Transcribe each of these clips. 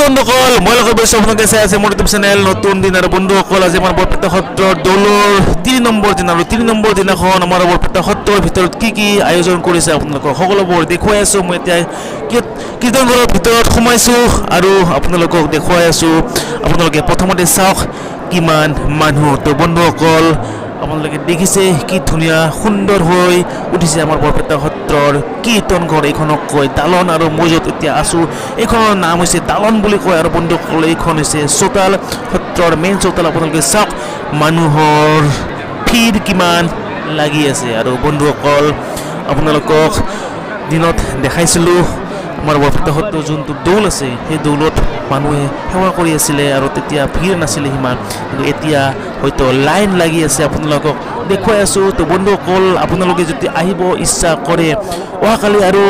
বন্ধুসকল মই লগত বৈছো আপোনালোকে চাই আছে মোৰ ইউটিউব চেনেল নতুন দিন আৰু বন্ধুসকল আজি আমাৰ বৰপেটা সত্ৰৰ দৌলৰ 3 নম্বৰ দিন আৰু 3 নম্বৰ দিনাখন আমাৰ বৰপেটা সত্ৰৰ ভিতৰত কি আয়োজন কৰিছে আপোনালোকক সকলোবোৰ দেখুৱাই আছো মই এতিয়া কীৰ্তন ঘৰৰ ভিতৰত সোমাইছো আৰু আপোনালোকক দেখুৱাই আছো আপোনালোকে প্ৰথমতে চাওক কিমান মানুহ তো বন্ধুসকল আপোনালোকে দেখিছে কি ধুনীয়া সুন্দৰ হৈ উঠিছে আমাৰ বৰপেটা সত্ৰৰ কীৰ্তন ঘৰ এইখনক কয় দালন আৰু মই য'ত এতিয়া আছো এইখনৰ নাম হৈছে দালন বুলি কয় আৰু বন্ধুসকল এইখন হৈছে চোতাল সত্ৰৰ মেইন চোতাল আপোনালোকে চাওক মানুহৰ ভিৰ কিমান লাগি আছে আৰু বন্ধুসকল আপোনালোকক দিনত দেখাইছিলোঁ আমাৰ বৰপেটা সত্ৰৰ যোনটো দৌল আছে সেই দৌলত মানুহে সেৱা কৰি আছিলে আৰু তেতিয়া ভিৰ নাছিলে সিমান কিন্তু এতিয়া হয়তো লাইন লাগি আছে আপোনালোকক দেখুৱাই আছোঁ তো বন্ধুসকল আপোনালোকে যদি আহিব ইচ্ছা কৰে অহাকালি আৰু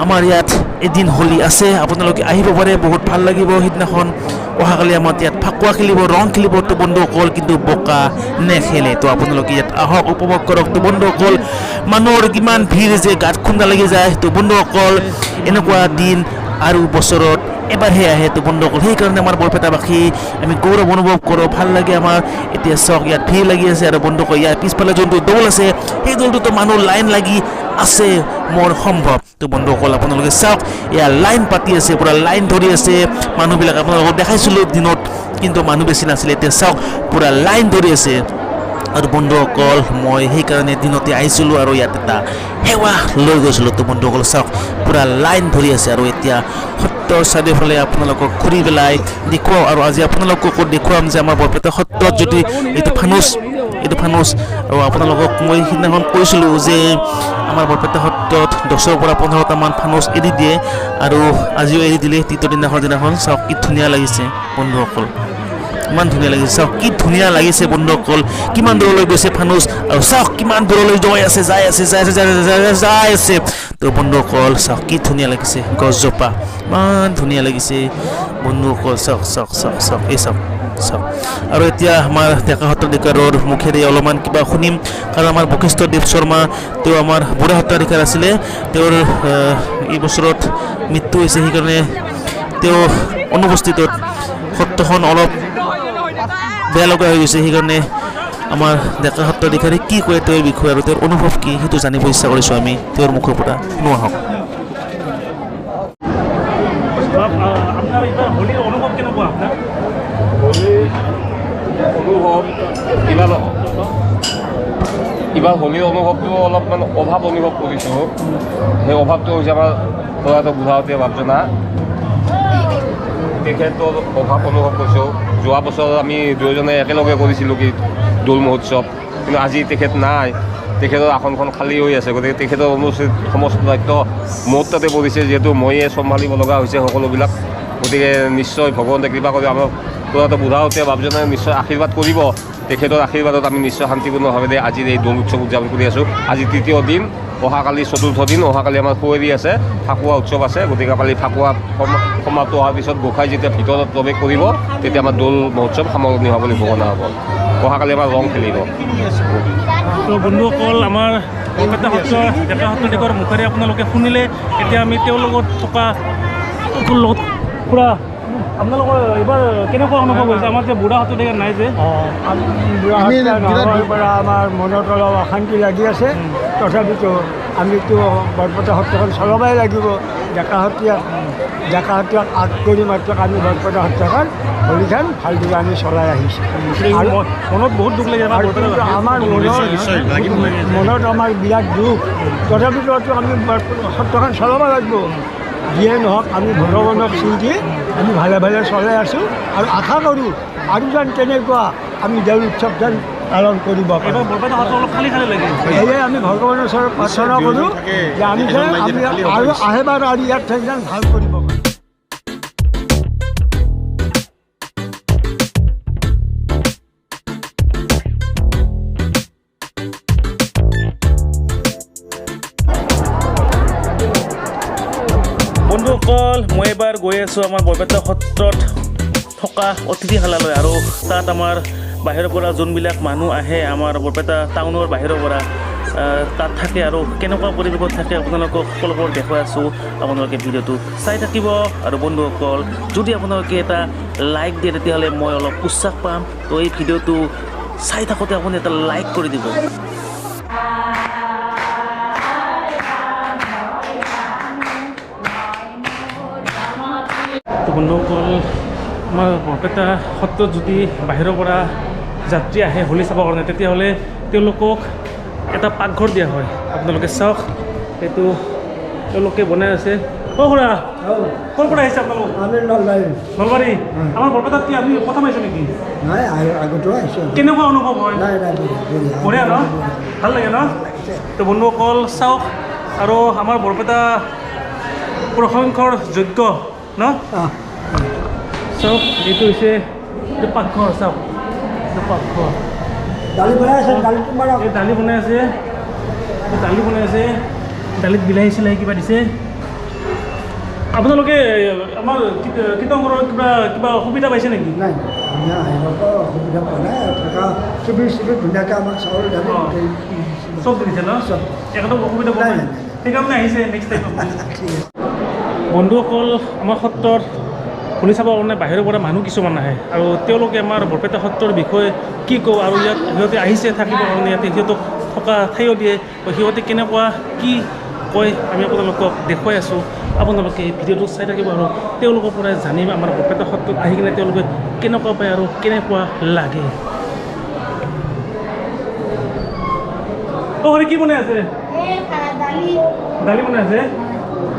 আমাৰ ইয়াত এদিন হোলী আছে আপোনালোকে আহিব পাৰে বহুত ভাল লাগিব সিদিনাখন অহাকালি আমাৰ ইয়াত ফাকুৱা খেলিব ৰং খেলিব তো বন্ধুসকল কিন্তু বোকা নেখেলে তো আপোনালোকে ইয়াত আহক উপভোগ কৰক তো বন্ধুসকল মানুহৰ কিমান ভিৰ যে গাত খুন্দা লাগি যায় তো বন্ধুসকল এনেকুৱা দিন আৰু বছৰত এবাৰহে আহে তো বন্ধুসকল সেইকাৰণে আমাৰ বৰপেটাবাসী আমি গৌৰৱ অনুভৱ কৰোঁ ভাল লাগে আমাৰ এতিয়া চাওক ইয়াত ভিৰ লাগি আছে আৰু বন্ধুসকল ইয়াৰ পিছফালে যোনটো দৌল আছে সেই দৌলটোতো মানুহ লাইন লাগি আছে মোৰ সম্ভৱ তো বন্ধুসকল আপোনালোকে চাওক ইয়াৰ লাইন পাতি আছে পুৰা লাইন ধৰি আছে মানুহবিলাক আপোনালোকক দেখাইছিলোঁ দিনত কিন্তু মানুহ বেছি নাছিলে এতিয়া চাওক পুৰা লাইন ধৰি আছে আৰু বন্ধুসকল মই সেইকাৰণে দিনতে আহিছিলোঁ আৰু ইয়াত এটা সেৱা লৈ গৈছিলোঁ তো বন্ধুসকল চাওক পুৰা লাইন ধৰি আছে আৰু এতিয়া সত্ৰৰ চাৰিওফালে আপোনালোকক ঘূৰি পেলাই দেখুৱাওঁ আৰু আজি আপোনালোককো দেখুৱাম যে আমাৰ বৰপেটা সত্ৰত যদি এইটো ফানুচ আৰু আপোনালোকক মই সিদিনাখন কৈছিলোঁ যে আমাৰ বৰপেটা সত্ৰত 10ৰ পৰা 15টামান ফানুচ এৰি দিয়ে আৰু আজিও এৰি দিলে তৃতীয় দিনাখন চাওক কি ধুনীয়া লাগিছে বন্ধুসকল ইমান ধুনীয়া লাগিছে চাওক কি ধুনীয়া লাগিছে বন্ধুসকল কিমান দূৰলৈ গৈছে ফানুচ আৰু চাওক কিমান দূৰলৈ যাই আছে তো বন্ধুসকল চাওক কি ধুনীয়া লাগিছে গছজোপা ইমান ধুনীয়া লাগিছে বন্ধুসকল চাওক এই চাওক আৰু এতিয়া আমাৰ ডেকা সত্ৰাধিকাৰৰ মুখেৰে অলপমান কিবা শুনিম কাৰণ আমাৰ বশিষ্ঠদেৱ শৰ্মা তেওঁ আমাৰ বুঢ়া সত্ৰাধিকাৰ আছিলে তেওঁৰ এই বছৰত মৃত্যু হৈছে সেইকাৰণে তেওঁ অনুপস্থিতত সত্ৰখন অলপ বেয়া লগা হৈ গৈছে সেইকাৰণে আমাৰ ডেকা সত্ৰাধিকাৰী কি কয় তেওঁৰ বিষয়ে আৰু তেওঁৰ অনুভৱ কি সেইটো জানিব ইচ্ছা কৰিছোঁ আমি তেওঁৰ মুখৰ পৰা শুনো আহক আপোনাৰ এইবাৰ হোলীৰ অনুভৱ কেনেকুৱা আপোনাৰ এইবাৰ হোলীৰ অনুভৱটো অলপমান অভাৱ অনুভৱ কৰিছোঁ সেই অভাৱটো হৈছে আমাৰ ল'ৰাটো বুঢ়াওতে ভাবজনা তেখেতৰ অভাৱ অনুভৱ কৰিছোঁ যোৱা বছৰ আমি দুয়োজনে একেলগে কৰিছিলোঁ কি দৌল মহোৎসৱ কিন্তু আজি তেখেত নাই তেখেতৰ আসনখন খালী হৈ আছে গতিকে তেখেতৰ অনুচিত সমস্ত দায়িত্ব মোৰ তাতে পৰিছে যিহেতু ময়ে চম্ভালিব লগা হৈছে সকলোবিলাক গতিকে নিশ্চয় ভগৱন্তে কৃপা কৰি আমাৰ ল'ৰাটো বুঢ়াওতে ভাবজনে নিশ্চয় আশীৰ্বাদ কৰিব তেখেতৰ আশীৰ্বাদত আমি নিশ্চয় শান্তিপূৰ্ণভাৱে আজিৰ এই দৌল উৎসৱ উদযাপন কৰি আছোঁ আজি তৃতীয় দিন অহাকালি চতুৰ্থ দিন অহাকালি আমাৰ কুঁৱৰী আছে ফাকুৱা উৎসৱ আছে গতিকে কালি ফাকুৱা সমাপ্ত হোৱাৰ পিছত গোসাঁই যেতিয়া ভিতৰত প্ৰৱেশ কৰিব তেতিয়া আমাৰ দৌল মহোৎসৱ সামৰণি হোৱা বুলি ঘোষণা হ'ব অহাকালি আমাৰ ৰং খেলিব তো বন্ধুসকল আমাৰ বৰপেটা সত্ৰৰ ডেকা সত্ৰাধিকাৰৰ মুখেৰে আপোনালোকে শুনিলে এতিয়া আমি তেওঁৰ লগত থকা পুৰা আপোনালোকৰ এইবাৰ কেনেকুৱা অনুভৱ হৈছে আমাৰ যে বুঢ়া সত্ৰাধিকাৰ নাই যে পৰা আমাৰ মনত অলপ অশান্তি লাগি আছে তথাপিতো আমিতো বৰপেটা সত্ৰখন চলাবই লাগিব ডেকা সত্ৰীয়াক আগ কৰি মাত্ৰ আমি বৰপেটা সত্ৰখন হোলীখন ভালদৰে আমি চলাই আহিছোঁ আৰু মনত বহুত দুখ লাগে আমাৰ মনত আমাৰ বিৰাট দুখ তথাপিতো আমি সত্ৰখন চলাব লাগিব যিয়ে নহওক আমি ভগৱানক চিন্তি আমি ভালে চলাই আছোঁ আৰু আশা কৰোঁ আৰু যেন তেনেকুৱা আমি দৌল উৎসৱ যেন পালন কৰিব পাৰোঁ সেয়ে আমি ভগৱানৰ ওচৰত প্ৰাৰ্থনা কৰোঁ যে আমি যেন আৰু আহেবাৰ আৰু ইয়াত ঠাই যেন ভাল কৰিব পাৰোঁ বন্ধুসকল মই এবাৰ গৈ আছোঁ আমাৰ বৰপেটা সত্ৰত থকা অতিথিশালালৈ আৰু তাত আমাৰ বাহিৰৰ পৰা যোনবিলাক মানুহ আহে আমাৰ বৰপেটা টাউনৰ বাহিৰৰ পৰা তাত থাকে আৰু কেনেকুৱা পৰিৱেশত থাকে আপোনালোকক সকলোবোৰ দেখুৱাই আছোঁ। আপোনালোকে ভিডিঅ'টো চাই থাকিব আৰু বন্ধুসকল যদি আপোনালোকে এটা লাইক দিয়ে তেতিয়াহ'লে মই অলপ উৎসাহ পাম। তো এই ভিডিঅ'টো চাই থাকোঁতে আপুনি এটা লাইক কৰি দিব। তো বন্ধুসকল আমাৰ বৰপেটা সত্ৰত যদি বাহিৰৰ পৰা যাত্ৰী আহে হোলী চাবৰ কাৰণে তেতিয়াহ'লে তেওঁলোকক এটা পাকঘৰ দিয়া হয়। আপোনালোকে চাওক এইটো তেওঁলোকে বনাই আছে। অ' খুৰা ক'ৰ পৰা আহিছে আপোনালোক? আমি নলবাৰী। নলবাৰী? আমাৰ বৰপেটাত কি আপুনি প্ৰথম আহিছে নেকি? নাই আগতো আহিছোঁ। কেনেকুৱা অনুভৱ হয়? নাই বঢ়িয়া ন? ভাল লাগে ন? তো বন্ধুসকল চাওক আৰু আমাৰ বৰপেটা প্ৰশংসৰ যোগ্য ন? চাওক এইটো হৈছে এইটো পাকঘৰ। চাওক এইটো পাকঘৰ। দালি বনাই আছে, দালি তোমাৰ এই দালি বনাই আছে, দালি বনাই আছে, দালিত বিলাহী চিলাহী কিবা দিছে। আপোনালোকে আমাৰ কীৰ্তনঘৰৰ কিবা সুবিধা পাইছে নেকি? নাই আমি আহিবতো অসুবিধা পোৱা নাই। থকা চিভিল ধুনীয়াকৈ আমাক চাউল দালি চব দিছে ন? চব। একদম অসুবিধা পোৱা নাই? সেইকাৰণে আহিছে নেক্সট টাইম। ঠিক আছে। বন্ধুসকল আমাৰ সত্ৰৰ হোলী চাবৰ কাৰণে বাহিৰৰ পৰা মানুহ কিছুমান আহে আৰু তেওঁলোকে আমাৰ বৰপেটা সত্ৰৰ বিষয়ে কি কওঁ আৰু ইয়াত সিহঁতে আহিছে থাকিবৰ কাৰণে ইয়াতে সিহঁতক থকা ঠাইও দিয়ে। সিহঁতে কেনেকুৱা কি কয় আমি আপোনালোকক দেখুৱাই আছোঁ। আপোনালোকে ভিডিঅ'টো চাই থাকিব আৰু তেওঁলোকৰ পৰাই জানিম আমাৰ বৰপেটা সত্ৰত আহি কিনে তেওঁলোকে কেনেকুৱা পায় আৰু কেনেকুৱা লাগে। অ' কি বনাই আছে? দালি বনাই আছে।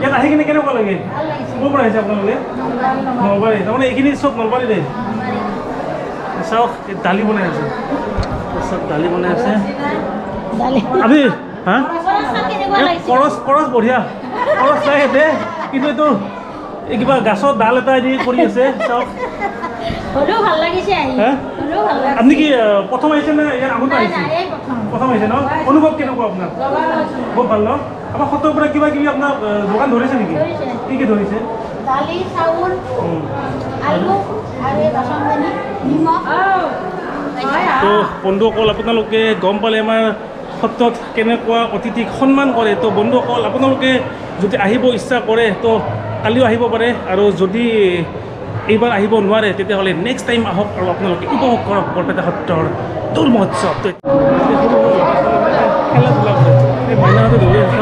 ইয়াত আহি কিনে কেনেকুৱা লাগে? ক'ৰ পৰা আহিছে আপোনালোকে? নলবাৰী। তাৰমানে এইখিনি চব নলবাৰীতে। চাওক দালি বনাই আছে, চব দালি বনাই আছে। আমি হা কৰচ বঢ়িয়া কৰচ চাই ইয়াতে, কিন্তু এইটো এই কিবা গাছৰ ডাল এটা দি কৰি আছে। চাওক আপুনি কি প্ৰথম আহিছে নে ইয়াৰ আগতে আহিছে? প্ৰথম আহিছে ন? অনুভৱ কেনেকুৱা আপোনাৰ? বহুত ভাল ন? আমাৰ সত্ৰৰ পৰা কিবা কিবি আপোনাৰ দোকান ধৰিছে নেকি? কি কি ধৰিছে? দালি, চাউল, আলু আৰু নিমখ। তো বন্ধুসকল আপোনালোকে গম পালে আমাৰ সত্ৰত কেনেকুৱা অতিথিক সন্মান কৰে। তো বন্ধুসকল আপোনালোকে যদি আহিব ইচ্ছা কৰে তো কালিও আহিব পাৰে আৰু যদি এইবাৰ আহিব নোৱাৰে তেতিয়াহ'লে নেক্সট টাইম আহক আৰু আপোনালোকে উপভোগ কৰক বৰপেটা সত্ৰৰ দৌল মহোৎসৱ। খেলা ধূলা কৰে এই মাইনাহঁতে দৌৰি আছে।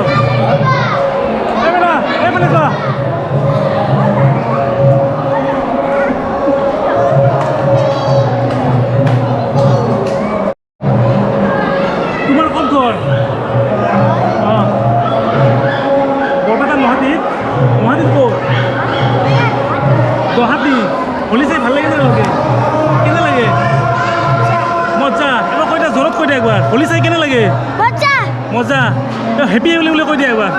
তোমাৰ ক'ত ঘৰ? অঁ বৰপেটা গুৱাহাটীত? গুৱাহাটীত ক'ত? গুৱাহাটী। হোলী চাই ভাল লাগে তেওঁলোকে? কেনে লাগে? মজা। এবাৰ কৈ দিয়া, জোৰত কৈ দিয়া একবাৰ। হোলী চাই কেনে লাগে? মজা। হেপী হোলী বুলি কৈ দিয়া একবাৰ।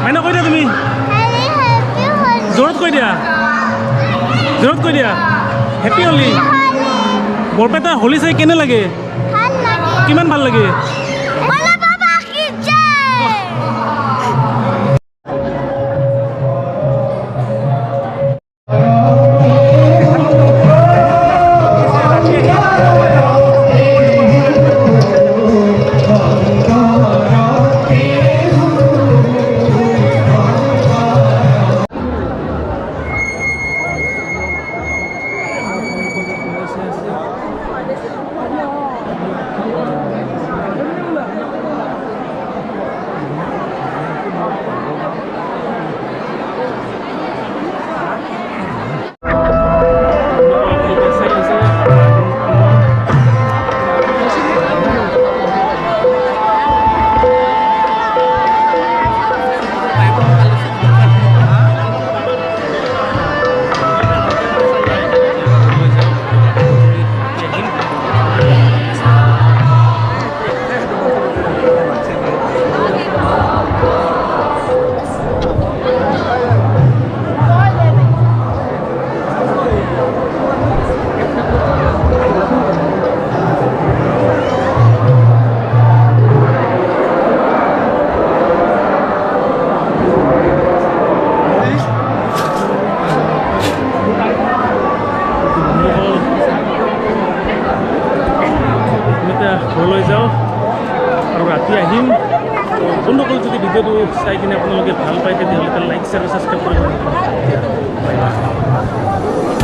মাইনা কৈ দিয়া তুমি, জোৰত কৈ দিয়া, জোৰত কৈ দিয়া। হেপী হোলী। বৰপেটা হোলী চাই কেনে লাগে? কিমান ভাল লাগে? উভতি আহিম। তো বন্ধুসকল যদি ভিডিঅ'টো চাই কিনে আপোনালোকে ভাল পায় তেতিয়াহ'লে লাইক শ্বেয়াৰ ছাবস্ক্ৰাইব কৰিব। Bye bye.